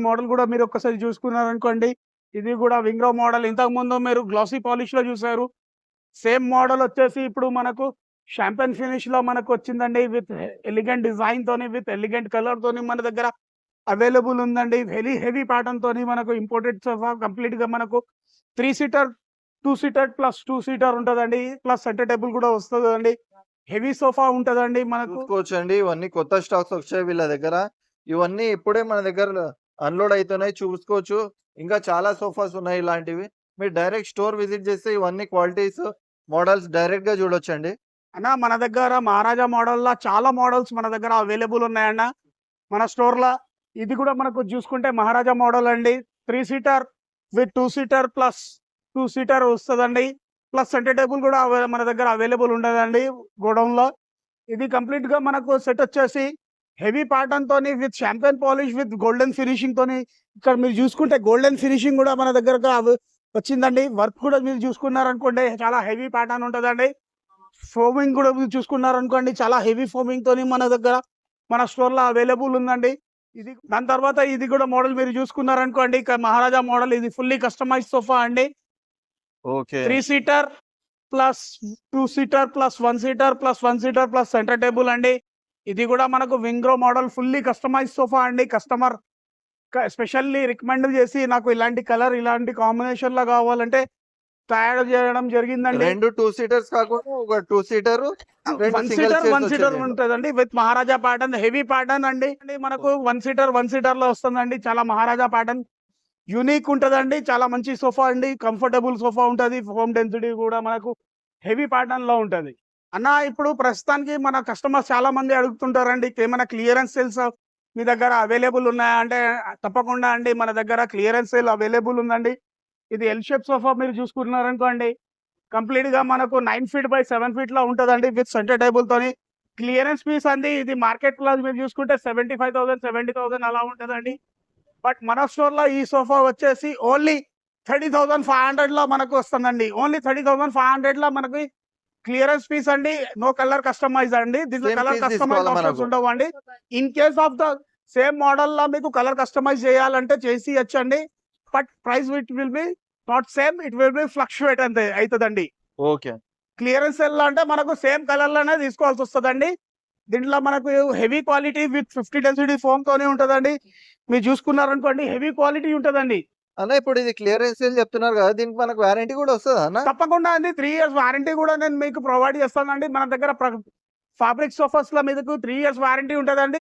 Model కూడా మీరు ఒక్కసారి చూసుకున్నారనుకోండి, ఇది కూడా వింగ్రో మోడల్. ఇంతకుముందు మీరు గ్లాసీ పాలిష్‌లో చూసారు. సేమ్ మోడల్ వచ్చేసి ఇప్పుడు మనకు షాంపెన్ ఫినిష్‌లో మనకొచ్చిందండి. విత్ ఎలిగెంట్ డిజైన్‌తోని, విత్ ఎలిగెంట్ కలర్‌తోని మన దగ్గర అవైలబుల్ ఉందండి. హెవీ ప్యాటర్న్‌తోని మనకు ఇంపోర్టెడ్ సోఫా కంప్లీట్‌గా మనకు 3 సీటర్, 2 సీటర్ ప్లస్ 2 సీటర్ ఉంటదండి. ప్లస్ సెంటర్ టేబుల్ కూడా వస్తదండి. హెవీ సోఫా ఉంటదండి మనకు. చూసుకోవచ్చండి. ఇవన్నీ కొత్త స్టాక్స్ వచ్చాయి వీళ్ళ దగ్గర. ఇవన్నీ ఇప్పుడే మన దగ్గర అన్‌లోడ్ అయితున్నాయి చూసుకోవచ్చు. ఇంకా చాలా సోఫాస్ ఉన్నాయి ఇలాంటివి. మీరు డైరెక్ట్ స్టోర్ విజిట్ చేస్తే ఇవన్నీ క్వాలిటీస్, మోడల్స్ డైరెక్ట్‌గా చూడొచ్చండి. అన్న మన దగ్గర మహారాజా మోడల్‌లా చాలా మోడల్స్ మన దగ్గర అవైలబుల్ ఉన్నాయన్న. మన స్టోర్‌ల ఇది కూడా మనకు చూసుకుంటే మహారాజా మోడల్ అండి. 3 seater with 2 seater plus 2 seater వస్తదండి. ప్లస్ సెంటర్ టేబుల్ కూడా మన దగ్గర అవైలబుల్ ఉండదండి గోడౌన్‌లో. ఇది కంప్లీట్‌గా మనకు సెట్ వచ్చేసి హెవీ ప్యాటర్న్‌తోని with champagne polish with golden ఫినిషింగ్‌తోని ఇక్కడ మీరు చూసుకుంటే గోల్డెన్ ఫినిషింగ్ కూడా మన దగ్గరగా వచ్చిందండి. వర్క్ కూడా మీరు చూసుకున్నారనుకోండి చాలా హెవీ ప్యాటర్న్ ఉంటదండి. ఫోమింగ్ కూడా మీరు చూసుకున్నారనుకోండి చాలా హెవీ ఫోమింగ్‌తోని మన దగ్గర మన స్టోర్‌లో అవైలబుల్ ఉందండి. ఇది దాని తర్వాత ఇది కూడా మోడల్ మీరు చూసుకున్నారనుకోండి మహారాజా మోడల్. ఇది ఫుల్లీ కస్టమైజ్డ్ సోఫా అండి. Okay. 3 seater plus 2 seater plus 1 seater plus 1 seater plus centre table అండి. ఇది కూడా మనకు వింగ్రో మోడల్ ఫుల్లీ కస్టమైజ్డ్ సోఫా అండి. కస్టమర్ స్పెషల్లీ రికమెండ్ చేసి నాకు ఇలాంటి కలర్, ఇలాంటి కాంబినేషన్‌లో కావాలంటే తయారు చేయడం జరిగిందండి. 2 2 సీటర్స్ కాకుండా ఒక 2 సీటరు, 2 1 సింగిల్ సీటర్, 1 చైర్స్ సీటర్ వచ్చాయి. ఉంటదండి. With Maharaja pattern heavy pattern అండి. మనకు 1 సీటర్, 1 సీటర్‌లో వస్తుందండి. చాలా మహారాజా ప్యాటర్న్ యూనిక్ ఉంటదండి. చాలా మంచి సోఫా అండి. కంఫర్టబుల్ సోఫా ఉంటది. ఫోమ్ డెన్సిటీ కూడా మనకు హెవీ ప్యాటర్న్‌లో ఉంటది. అన్న ఇప్పుడు ప్రస్తుతానికి మన కస్టమర్స్ చాలా మంది అడుగుతుంటారండి. ఏమైనా క్లియరెన్స్ సేల్స్ మీ దగ్గర అవైలబుల్ ఉన్నాయా అంటే తప్పకుండా అండి మన దగ్గర క్లియరెన్స్ సేల్ అవైలబుల్ ఉందండి. ఇది ఎల్ షేప్ సోఫా మీరు చూసుకున్నారనుకోండి కంప్లీట్‌గా మనకు 9 ఫీట్ బై 7 ఫీట్‌లో ఉంటదండి. విత్ సెంటర్ టేబుల్‌తోని. క్లియరెన్స్ పీస్ అండి. ఇది మార్కెట్ ప్రైస్ మీరు చూసుకుంటే 75,000, 70,000 అలా ఉంటదండి. బట్ మన స్టోర్‌లో ఈ సోఫా వచ్చేసి ఓన్లీ 30,500లో మనకు వస్తుందండి. ఓన్లీ 30,500లో మనకి క్లియరెన్స్ పీస్ అండి. నో కలర్ కస్టమైజ్ అండి. దీంట్లో సేమ్ కలర్ పీస్ కస్టమైజ్ తీసుకోవాలా ఆప్షన్స్ మనకు? ఉండవండి. In case of the same మోడల్‌లో మీకు కలర్ కస్టమైజ్ చేయాలంటే చేసి ఇయచ్చండి. But price will be not same. It will be fluctuate అంతే అయితదండి. ఓకే. క్లియరెన్స్ సేల్‌లో అంటే మనకు సేమ్ కలర్‌లోనే తీసుకోవాల్సొస్తదండి. దీంట్లో మనకు హెవీ క్వాలిటీ విత్ 50 డెన్సిటీ ఫోమ్‌తోనే ఉంటదండి. మీరు చూసుకున్నారనుకోండి హెవీ క్వాలిటీ ఉంటదండి. అన్న ఇప్పుడు ఇది క్లియరెన్స్ సేల్ చెప్తున్నారు కదా! దీనికి మనకు వారంటీ కూడా వస్తదా అన్న? తప్పకుండా అండి 3 ఇయర్స్ వారంటీ కూడా నేను మీకు ప్రొవైడ్ చేస్తానండి. మన దగ్గర ఫ్యాబ్రిక్ సోఫాస్‌లో మీకు 3 ఇయర్స్ వారంటీ ఉంటదండి.